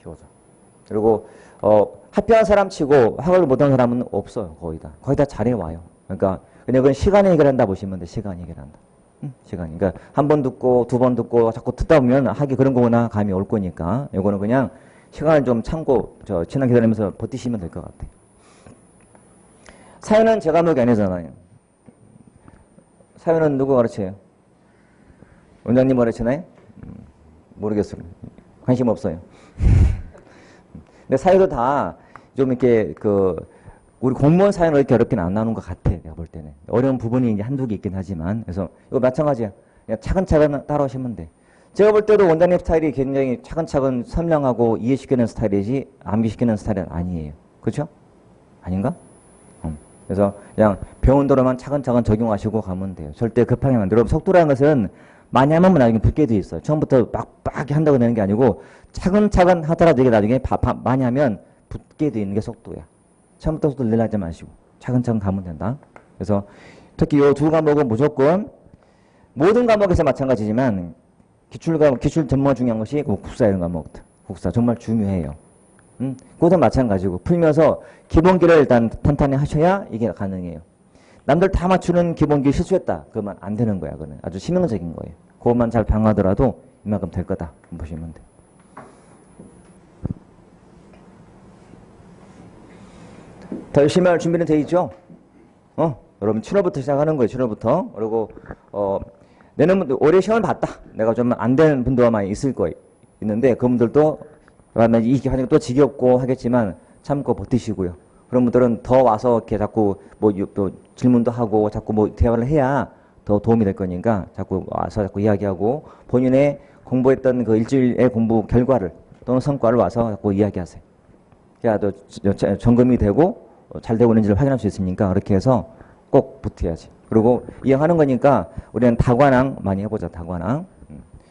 쉬워져. 그리고 합격한 사람 치고 학을 못한 사람은 없어요. 거의 다. 거의 다 잘해와요. 그러니까 그냥 그건 시간이 해결한다 보시면 돼. 시간이 해결한다. 시간이. 그러니까 한 번 듣고 두 번 듣고 자꾸 듣다 보면 학이 그런 거구나 감이 올 거니까 이거는 그냥 시간을 좀 참고 지난 기다리면서 버티시면 될 것 같아요. 사회는 제 과목이 아니잖아요. 사회는 누구 가르쳐요? 원장님 가르치나요? 모르겠어요. 관심 없어요. 근데 사회도 다 좀 이렇게 우리 공무원 사회는 이렇게 어렵긴 안 나오는 것 같아. 내가 볼 때는. 어려운 부분이 이제 한두 개 있긴 하지만. 그래서 이거 마찬가지야. 그냥 차근차근 따라오시면 돼. 제가 볼 때도 원장님 스타일이 굉장히 차근차근 설명하고 이해시키는 스타일이지 암기시키는 스타일은 아니에요. 그렇죠? 아닌가? 그래서 그냥 배운 대로만 차근차근 적용하시고 가면 돼요. 절대 급하게 만들어. 여러분 속도라는 것은 많이 하면 나중에 붙게 돼 있어요. 처음부터 막 한다고 되는 게 아니고 차근차근 하더라도 이게 나중에 많이 하면 붙게 돼 있는 게 속도야. 처음부터 속도 내려하지 마시고 차근차근 가면 된다. 그래서 특히 이 두 과목은 무조건 모든 과목에서 마찬가지지만 기출 전문가 중요한 것이 국사 이런 과목들. 국사 정말 중요해요. 그것도 마찬가지고 풀면서 기본기를 일단 탄탄히 하셔야 이게 가능해요. 남들 다 맞추는 기본기 실수했다. 그러면 안 되는 거야. 그거는 아주 치명적인 거예요. 그것만 잘 방어하더라도 이만큼 될 거다. 보시면 돼. 더 열심히 할 준비는 돼 있죠? 여러분 7월부터 시작하는 거예요. 7월부터. 그리고 내년 올해 시험을 봤다. 내가 좀 안 되는 분도 아마 있을 거예요. 있는데 그분들도 이 과정이 또 지겹고 하겠지만 참고 버티시고요. 그런 분들은 더 와서 이렇게 자꾸 또 질문도 하고 자꾸 대화를 해야 더 도움이 될 거니까 자꾸 와서 자꾸 이야기하고 본인의 공부했던 그 일주일의 공부 결과를 또는 성과를 와서 자꾸 이야기하세요. 그래야 또 점검이 되고 잘 되고 있는지를 확인할 수 있으니까 그렇게 해서 꼭 붙어야지. 그리고 이왕하는 거니까 우리는 다관왕 많이 해보자. 다관왕.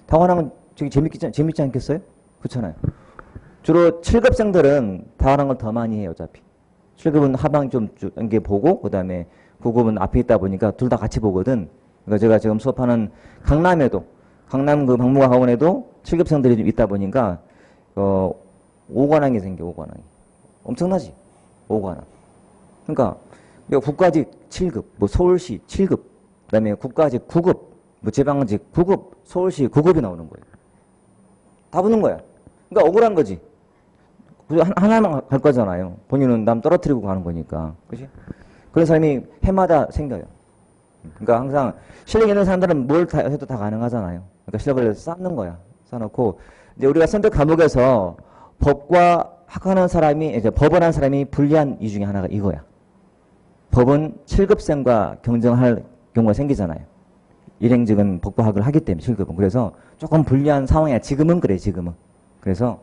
다관왕은 되게 재밌지 않겠어요? 그렇잖아요. 주로 7급생들은 다관왕을 더 많이 해요. 어차피. 7급은 하방 좀 이게 보고 그다음에 9급은 앞에 있다 보니까 둘 다 같이 보거든. 그러니까 제가 지금 수업하는 강남에도 강남 그 박물관 학원에도 7급생들이 좀 있다 보니까 5관왕이 생겨. 5관왕이. 엄청나지? 5관왕. 그러니까 국가직 7급, 뭐 서울시 7급, 그다음에 국가직 9급, 뭐 지방직 9급, 서울시 9급이 나오는 거예요. 다 붙는 거야. 그러니까 억울한 거지. 하나만 갈 거잖아요. 본인은 남 떨어뜨리고 가는 거니까. 그치? 그런 사람이 해마다 생겨요. 그러니까 항상 실력 있는 사람들은 뭘 다 해도 다 가능하잖아요. 그러니까 실력을 쌓는 거야. 쌓아놓고 이제 우리가 선택 과목에서 법과 학하는 사람이 이제 법원한 사람이 불리한 이유 중에 하나가 이거야. 법은 7급생과 경쟁할 경우가 생기잖아요. 일행직은 법과 학을 하기 때문에 7급은. 그래서 조금 불리한 상황이야. 지금은 그래, 지금은. 그래서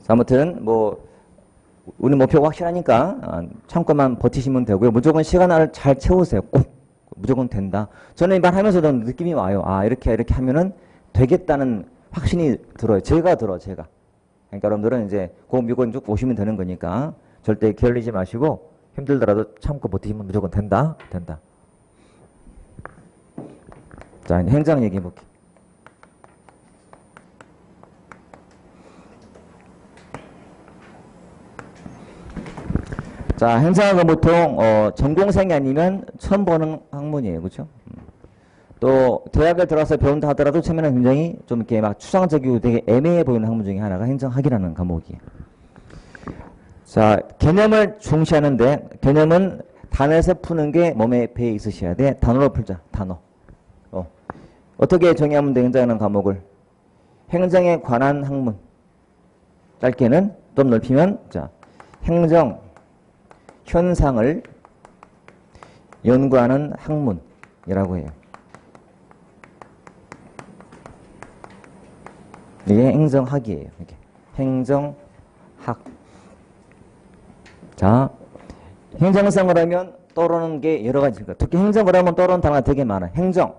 아무튼 뭐 우리 목표가 확실하니까 참고만 버티시면 되고요. 무조건 시간을 잘 채우세요. 꼭 무조건 된다. 저는 이 말하면서도 느낌이 와요. 아 이렇게 하면은 되겠다는 확신이 들어요. 제가. 그러니까 여러분들은 이제 그 미건 쭉 보시면 되는 거니까 절대 게을리지 마시고 힘들더라도 참고 버티시면 무조건 된다. 자, 이제 현장 얘기해 볼게요. 자, 행정학은 보통 전공생이 아니면 처음 보는 학문이에요. 그렇죠? 또 대학을 들어서 배운다 하더라도 처음에는 굉장히 좀 이렇게 막 추상적이고 되게 애매해 보이는 학문 중에 하나가 행정학이라는 과목이에요. 자, 개념을 중시하는데 개념은 단어에서 푸는 게 몸에 배에 있으셔야 돼. 단어로 풀자. 단어. 어떻게 정의하면 돼? 행정하는 과목을. 행정에 관한 학문. 짧게는 좀 넓히면 자, 행정 현상을 연구하는 학문이라고 해요. 이게 행정학이에요. 이게 행정학. 자, 행정성을 하면 떠오르는 게 여러 가지가. 특히 행정을 하면 떠오르는 단어가 되게 많아. 행정.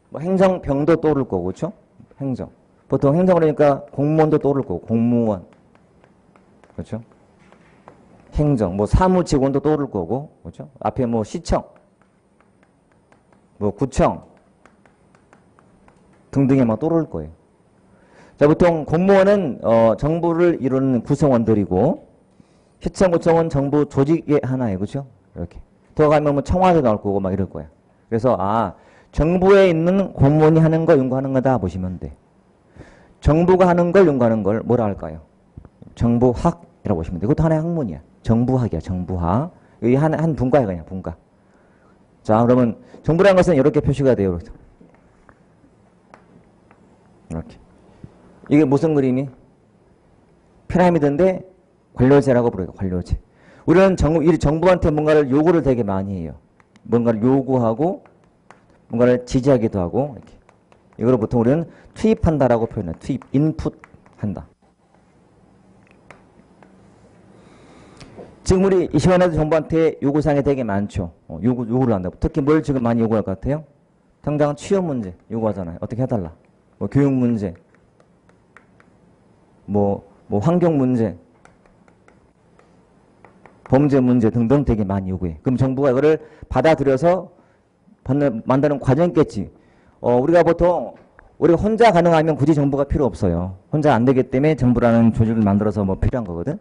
뭐 행정병도 떠오를 거고, 그렇죠? 행정. 보통 행정을 하니까 공무원도 떠오를 거고, 공무원. 그렇죠? 행정, 뭐 사무직원도 떠오를 거고, 그렇죠? 앞에 뭐 시청, 뭐 구청 등등에 막 떠오를 거예요. 자, 보통 공무원은 정부를 이루는 구성원들이고, 시청, 구청은 정부 조직의 하나예요, 그렇죠? 이렇게 더 가면 뭐 청와대 나올 거고 막 이럴 거야. 그래서 정부에 있는 공무원이 하는 거 연구하는 거다 보시면 돼. 정부가 하는 걸 연구하는 걸 뭐라 할까요? 정부학이라고 보시면 돼. 이것도 하나의 학문이야. 정부학이야, 정부학. 여기 한 분과야, 그냥 분과. 자, 그러면 정부라는 것은 이렇게 표시가 돼요. 이렇게. 이게 무슨 그림이? 피라미드인데 관료제라고 부르요. 관료제. 우리는 정부한테 뭔가를 요구를 되게 많이 해요. 뭔가를 요구하고 뭔가를 지지하기도 하고 이렇게. 이걸 보통 우리는 투입한다라고 표현해요. 투입, 인풋한다. 지금 우리 이 시간에도 정부한테 요구사항이 되게 많죠. 요구를 한다고. 특히 뭘 지금 많이 요구할 것 같아요? 당장 취업 문제 요구하잖아요. 어떻게 해달라. 뭐 교육 문제, 뭐 환경 문제, 범죄 문제 등등 되게 많이 요구해. 그럼 정부가 이거를 받아들여서 만드는 과정이 있겠지. 우리가 보통 우리가 혼자 가능하면 굳이 정부가 필요 없어요. 혼자 안 되기 때문에 정부라는 조직을 만들어서 뭐 필요한 거거든.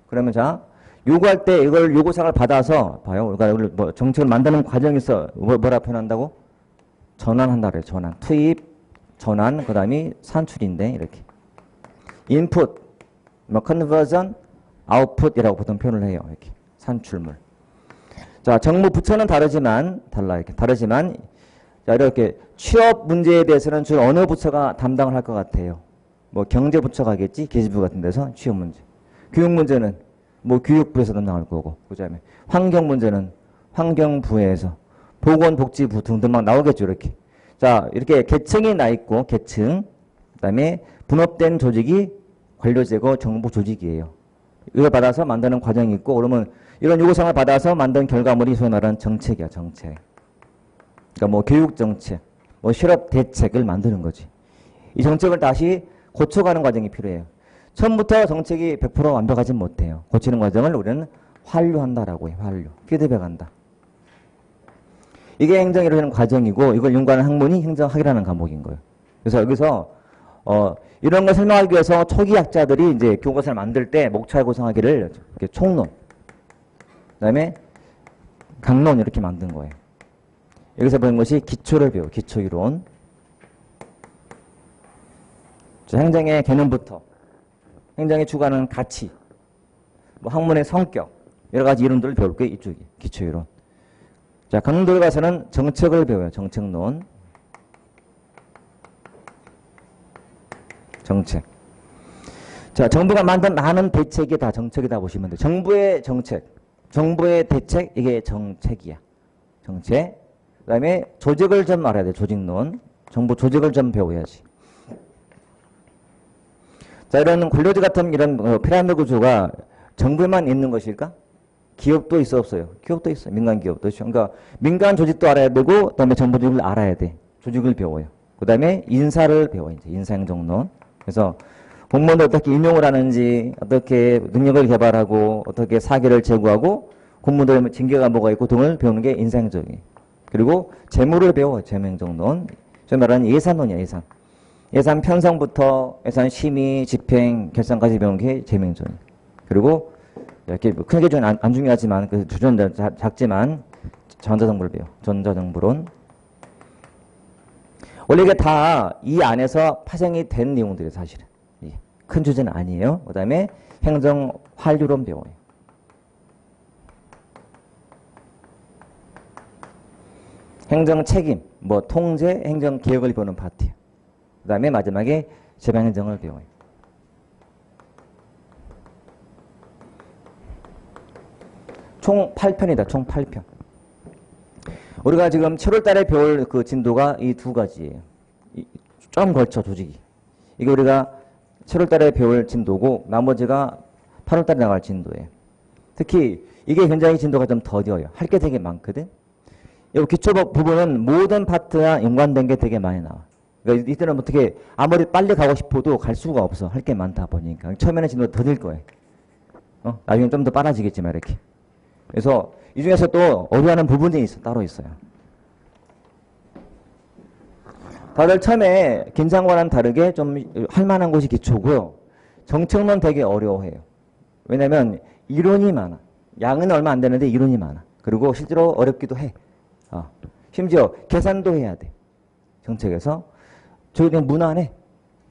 그러면 자, 요구할 때 이걸 요구사항을 받아서 봐요. 우리가 뭐 정책을 만드는 과정에서 뭐라 표현한다고? 전환한다 그래요. 전환. 투입, 전환, 그 다음이 산출인데 이렇게. 인풋, 뭐 컨버전, 아웃풋이라고 보통 표현을 해요. 이렇게. 산출물. 자, 정부 부처는 달라 이렇게. 다르지만 자, 이렇게 취업 문제에 대해서는 주로 어느 부처가 담당을 할 것 같아요? 뭐 경제부처가 하겠지? 계시부 같은 데서 취업 문제. 교육 문제는 뭐 교육부에서 담당할 거고. 그다음에 환경 문제는 환경부에서 보건복지부 등등 막 나오겠죠, 이렇게. 자, 이렇게 계층이 나 있고 계층. 그다음에 분업된 조직이 관료제고 정부 조직이에요. 이걸 받아서 만드는 과정이 있고 그러면 이런 요구사항을 받아서 만든 결과물이 소위 말하는 정책이야, 정책. 그러니까 뭐 교육정책, 뭐 실업대책을 만드는 거지. 이 정책을 다시 고쳐가는 과정이 필요해요. 처음부터 정책이 100% 완벽하지 못해요. 고치는 과정을 우리는 환류한다라고 해요. 환류. 피드백한다. 이게 행정이 이루어지는 과정이고 이걸 연구하는 학문이 행정학이라는 과목인 거예요. 그래서 여기서 이런 걸 설명하기 위해서 초기 학자들이 이제 교과서를 만들 때 목차에 구성하기를 이렇게 총론, 다음에 강론 이렇게 만든 거예요. 여기서 보는 것이 기초를 배워. 기초이론. 자, 행정의 개념부터 행정이 추구하는 가치, 뭐 학문의 성격, 여러 가지 이론들을 배울 게 이쪽이 기초이론. 자, 강론 들어가서는 정책을 배워요. 정책론. 정책. 자, 정부가 만든 많은 대책이 다 정책이다 보시면 돼요. 정부의 정책, 정부의 대책, 이게 정책이야. 정책. 그 다음에 조직을 좀 알아야 돼. 조직론. 정부 조직을 좀 배워야지. 자, 이런 굴려지 같은 이런 피라미드 구조가 정부에만 있는 것일까? 기업도 있어 없어요? 기업도 있어. 민간 기업도 있어. 그러니까 민간 조직도 알아야 되고 그다음에 정부 조직을 알아야 돼. 조직을 배워요. 그다음에 인사를 배워요. 이제 인사행정론. 그래서 공무원들 어떻게 임용을 하는지, 어떻게 능력을 개발하고, 어떻게 사기를 제고하고, 공무원들 징계가 뭐가 있고 등을 배우는 게 인사행정이에요. 그리고 재무를 배워요. 재무행정론. 소위 말하는 예산론이야. 예산. 예산 편성부터 예산 심의, 집행, 결산까지 배우는 게 재무행정이에요. 그리고 이렇게 크게 좀 안 중요하지만 그 주전 작지만 전자정보를 배워. 전자정보론. 원래 이게 다 이 안에서 파생이 된 내용들이에요. 사실은. 큰 주제는 아니에요. 그 다음에 행정 활류론 배워요. 행정 책임, 뭐 통제, 행정 개혁을 배우는 파트예요. 그 다음에 마지막에 재방행정을 배워요. 총 8편이다. 총 8편. 우리가 지금 7월 달에 배울 그 진도가 이 두 가지예요. 좀 걸쳐 조직이. 이게 우리가 7월 달에 배울 진도고 나머지가 8월 달에 나갈 진도예요. 특히 이게 굉장히 진도가 좀 더뎌요. 할 게 되게 많거든. 이 기초 부분은 모든 파트와 연관된 게 되게 많이 나와. 그러니까 이때는 어떻게 아무리 빨리 가고 싶어도 갈 수가 없어. 할 게 많다 보니까. 처음에는 진도가 더딜 거예요. 나중에 좀 더 빨라지겠지만 이렇게. 그래서 이 중에서 또 어려워하는 부분이 따로 있어요. 다들 처음에 긴장과는 다르게 좀 할 만한 곳이 기초고요. 정책론 되게 어려워해요. 왜냐면 이론이 많아. 양은 얼마 안 되는데 이론이 많아. 그리고 실제로 어렵기도 해. 심지어 계산도 해야 돼. 정책에서. 저기 그냥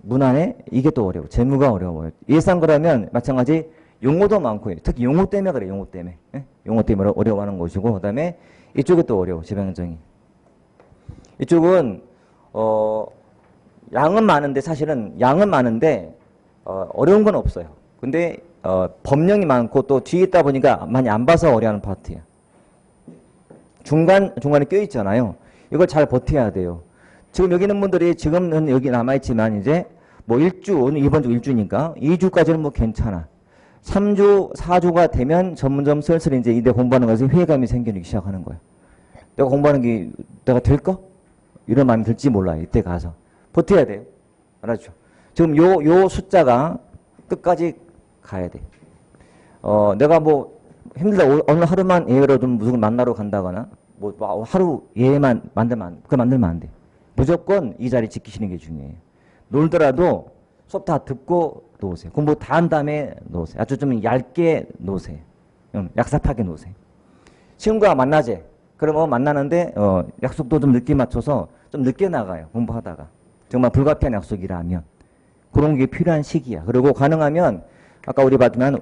문안에 이게 또 어려워. 재무가 어려워요. 예상 그러면 마찬가지 용어도 많고 특히 용어 때문에 그래. 용어 때문에. 용어 때문에 어려워하는 것이고 그다음에 이쪽이 또 어려워. 재방행정이. 이쪽은 양은 많은데 사실은 양은 많은데 어려운 건 없어요. 근데 법령이 많고 또 뒤에 있다 보니까 많이 안 봐서 어려워하는 파트야. 중간에 껴 있잖아요. 이걸 잘 버텨야 돼요. 지금 여기 있는 분들이 지금은 여기 남아있지만 이제 뭐 1주, 오늘 이번 주 1주니까 2주까지는 뭐 괜찮아. 3주, 4주가 되면 점점 슬슬 이제 이대 공부하는 것에 회의감이 생기기 시작하는 거예요. 내가 공부하는 게 내가 될까? 이런 마음이 들지 몰라요. 이때 가서. 버텨야 돼요. 알았죠? 지금 요 숫자가 끝까지 가야 돼. 내가 뭐 힘들다. 오늘 하루만 예외로 좀 무조건 만나러 간다거나 뭐 하루 예외만 만들면 안 돼. 무조건 이 자리 지키시는 게 중요해요. 놀더라도 수업 다 듣고 놓으세요. 공부 다 한 다음에 놓으세요. 아주 좀 얇게 놓으세요. 약삽하게 놓으세요. 친구가 만나재. 그러면 만나는데 약속도 좀 늦게 맞춰서 좀 늦게 나가요. 공부하다가. 정말 불가피한 약속이라면. 그런 게 필요한 시기야. 그리고 가능하면 아까 우리 봤지만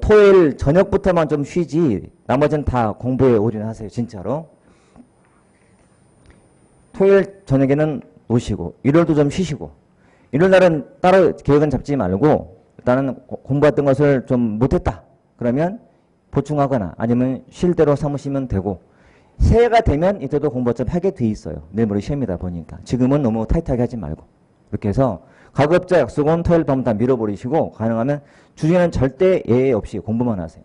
토요일 저녁부터만 좀 쉬지 나머지는 다 공부에 올인하세요. 진짜로. 토요일 저녁에는 노시고 일요일도 좀 쉬시고 일요일 날은 따로 계획은 잡지 말고 일단은 공부했던 것을 좀 못했다. 그러면 보충하거나 아니면 쉴 대로 삼으시면 되고 새해가 되면 이때도 공부 좀 하게 돼 있어요. 내일 모레 시험이다 보니까. 지금은 너무 타이트하게 하지 말고. 이렇게 해서 가급적 약속은 토요일 밤 다 밀어버리시고 가능하면 주중에는 절대 예외 없이 공부만 하세요.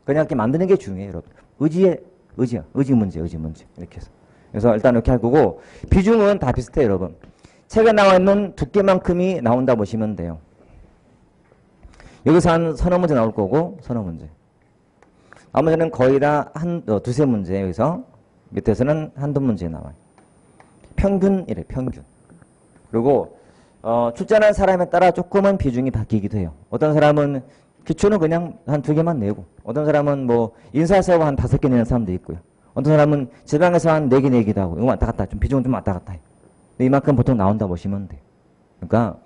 그냥 이렇게 만드는 게 중요해요. 여러분. 의지 문제. 이렇게 해서. 그래서 일단 이렇게 할 거고 비중은 다 비슷해요. 여러분. 책에 나와 있는 두께만큼이 나온다 보시면 돼요. 여기서 한 서너 문제 나올 거고 서너 문제. 나머지는 거의 다 두세 문제 여기서 밑에서는 한두 문제 나와요. 평균이래 평균. 그리고 출제하는 사람에 따라 조금은 비중이 바뀌기도 해요. 어떤 사람은 기초는 그냥 한 2개만 내고, 어떤 사람은 뭐 인사수업 한 5개 내는 사람도 있고요. 어떤 사람은 지방에서 한 4개 내기도 하고, 이거 왔다 갔다, 좀 비중은 좀 왔다 갔다 해요. 근데 이만큼 보통 나온다 보시면 돼요. 그러니까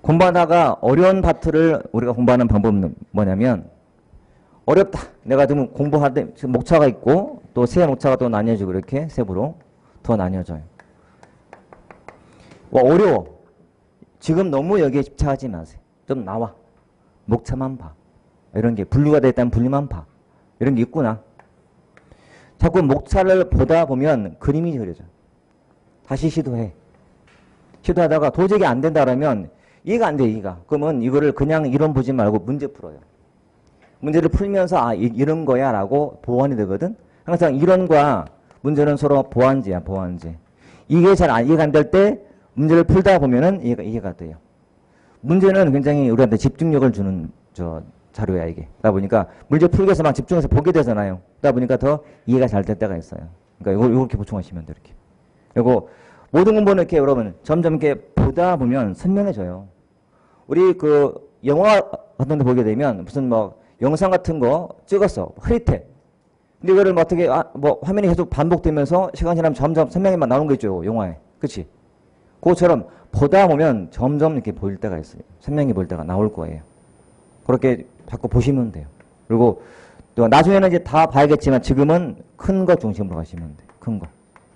공부하다가 어려운 파트를 우리가 공부하는 방법은 뭐냐면, 어렵다. 내가 지금 공부할 때 목차가 있고, 또 세 목차가 또 나뉘어지고, 이렇게 세부로 더 나뉘어져요. 어려워. 지금 너무 여기에 집착하지 마세요. 좀 나와. 목차만 봐. 이런 게 분류가 됐다면 분류만 봐. 이런 게 있구나. 자꾸 목차를 보다 보면 그림이 그려져. 다시 시도해. 시도하다가 도저히 안 된다 그러면 이해가 안 돼, 이해가. 그러면 이거를 그냥 이론 보지 말고 문제 풀어요. 문제를 풀면서 아, 이런 거야 라고 보완이 되거든. 항상 이론과 문제는 서로 보완제야, 보완제. 이게 잘 이해가 안 될 때 문제를 풀다 보면은 이해가 돼요. 문제는 굉장히 우리한테 집중력을 주는 자료야, 이게. 그러다 보니까 문제 풀기 위해서 막 집중해서 보게 되잖아요. 그러다 보니까 더 이해가 잘 될 때가 있어요. 그러니까 이렇게 보충하시면 돼요, 이렇게. 그리고 모든 공부는 이렇게 여러분 점점 이렇게 보다 보면 선명해져요. 우리 그 영화 같은 데 보게 되면 무슨 뭐 영상 같은 거 찍었어. 흐릿해. 근데 이거를 뭐 어떻게 뭐 화면이 계속 반복되면서 시간이 지나면 점점 선명히만 나오는 거 있죠, 영화에. 그치? 그것처럼 보다 보면 점점 이렇게 보일 때가 있어요. 선명히 보일 때가 나올 거예요. 그렇게 자꾸 보시면 돼요. 그리고 또 나중에는 이제 다 봐야겠지만 지금은 큰 거 중심으로 가시면 돼요. 큰 거.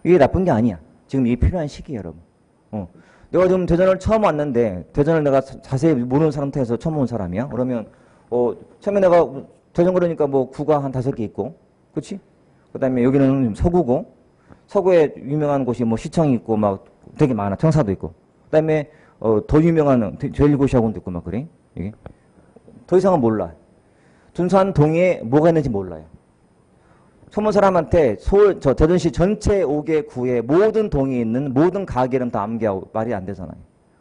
이게 나쁜 게 아니야. 지금 이게 필요한 시기예요, 여러분. 내가 지금 대전을 처음 왔는데 대전을 내가 자세히 모르는 상태에서 처음 온 사람이야. 그러면 처음에 내가 대전 그러니까 뭐 구가 한 5개 있고, 그렇지? 그다음에 여기는 서구고, 서구에 유명한 곳이 뭐 시청이 있고 막 되게 많아. 청사도 있고. 그다음에 더 유명한 제1고시학원도 있고 막 그래. 이게 더 이상은 몰라. 둔산 동에 뭐가 있는지 몰라요. 처음 온 사람한테 대전시 전체 5개 구에 모든 동에 있는 모든 가게 이름 다 암기하고 말이 안 되잖아요.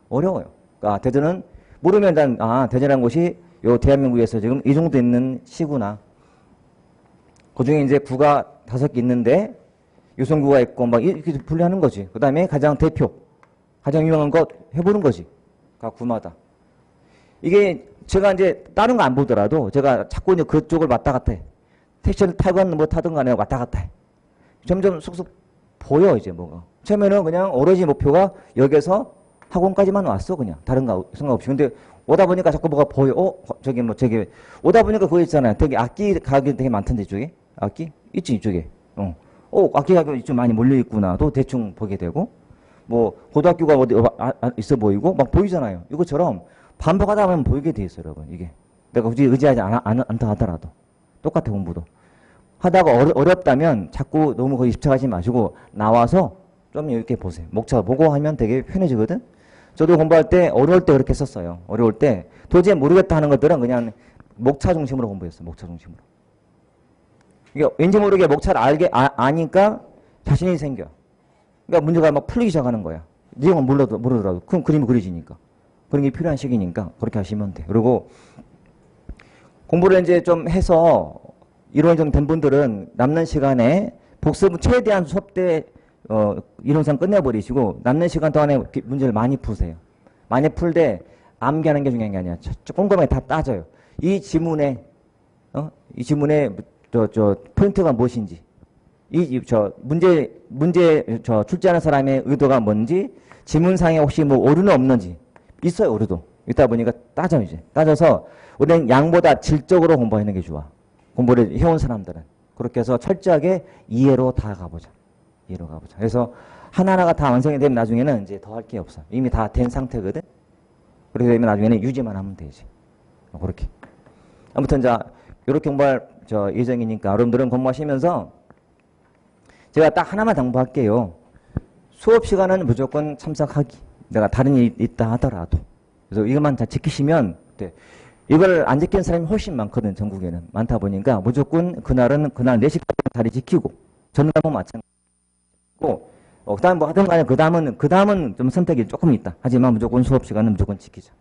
어려워요. 그러니까 대전은 모르면 일단 대전이라는 곳이 요 대한민국에서 지금 이 정도 있는 시구나. 그 중에 이제 구가 5개 있는데 유성구가 있고 막 이렇게 분류하는 거지. 그 다음에 가장 대표, 가장 유명한 것 해보는 거지. 각 구마다. 이게 제가 이제 다른 거 안 보더라도 제가 자꾸 이제 그쪽을 왔다 갔다 해. 택시를 타건 뭐 타든 간에 왔다 갔다 해. 점점 쑥쑥 보여, 이제 뭐가. 처음에는 그냥 오로지 목표가 여기서 학원까지만 왔어, 그냥. 다른 거 생각 없이. 근데 오다 보니까 자꾸 뭐가 보여. 저기 오다 보니까 그거 있잖아요. 되게 악기 가격이 되게 많던데, 이쪽에. 악기? 있지, 이쪽에. 악기 가격이 좀 많이 몰려있구나. 또 대충 보게 되고. 뭐, 고등학교가 어디 있어 보이고, 막 보이잖아요. 이것처럼 반복하다 보면 보이게 돼 있어요, 여러분, 이게. 내가 굳이 의지하지 않다 하더라도. 똑같아, 공부도. 하다가 어렵다면 자꾸 너무 거기 집착하지 마시고 나와서 좀 이렇게 보세요. 목차 보고 하면 되게 편해지거든. 저도 공부할 때 어려울 때 그렇게 썼어요. 어려울 때 도저히 모르겠다 하는 것들은 그냥 목차 중심으로 공부했어요. 목차 중심으로. 이게 왠지 모르게 목차를 아니까 자신이 생겨. 그러니까 문제가 막 풀리기 시작하는 거야. 내용은 모르더라도 그럼 그림이 그려지니까. 그런 게 필요한 시기니까 그렇게 하시면 돼요. 그리고 공부를 이제 좀 해서 이론이 좀 된 분들은 남는 시간에 복습은 최대한 수업 때 이론상 끝내버리시고 남는 시간 동안에 문제를 많이 푸세요. 많이 풀 때 암기하는 게 중요한 게 아니야. 꼼꼼하게 다 따져요. 이 지문에 포인트가 무엇인지, 문제 출제하는 사람의 의도가 뭔지, 지문상에 혹시 뭐 오류는 없는지 있어요. 오류도 있다 보니까 따져 이제 따져서 우리는 양보다 질적으로 공부하는 게 좋아. 공부를 해온 사람들은 그렇게 해서 철저하게 이해로 다 가보자. 이해로 가보자. 그래서 하나하나가 다 완성이 되면 나중에는 이제 더 할 게 없어. 이미 다 된 상태거든. 그렇게 되면 나중에는 유지만 하면 되지. 그렇게. 아무튼 이렇게 공부할 예정이니까 여러분들은 공부하시면서 제가 딱 하나만 당부할게요. 수업 시간은 무조건 참석하기. 내가 다른 일이 있다 하더라도. 그래서 이것만 다 지키시면 돼. 이걸 안 지키는 사람이 훨씬 많거든, 전국에는. 많다 보니까 무조건 그날은 그날 4시까지 자리 지키고, 전날은 마찬가지고, 그 다음 뭐 하든 간에 그 다음은 좀 선택이 조금 있다. 하지만 무조건 수업 시간은 무조건 지키자.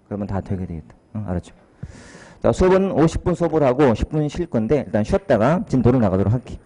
그러면 다 되게 되겠다. 알았죠? 자, 수업은 50분 수업을 하고 10분 쉴 건데, 일단 쉬었다가 지금 도로 나가도록 할게.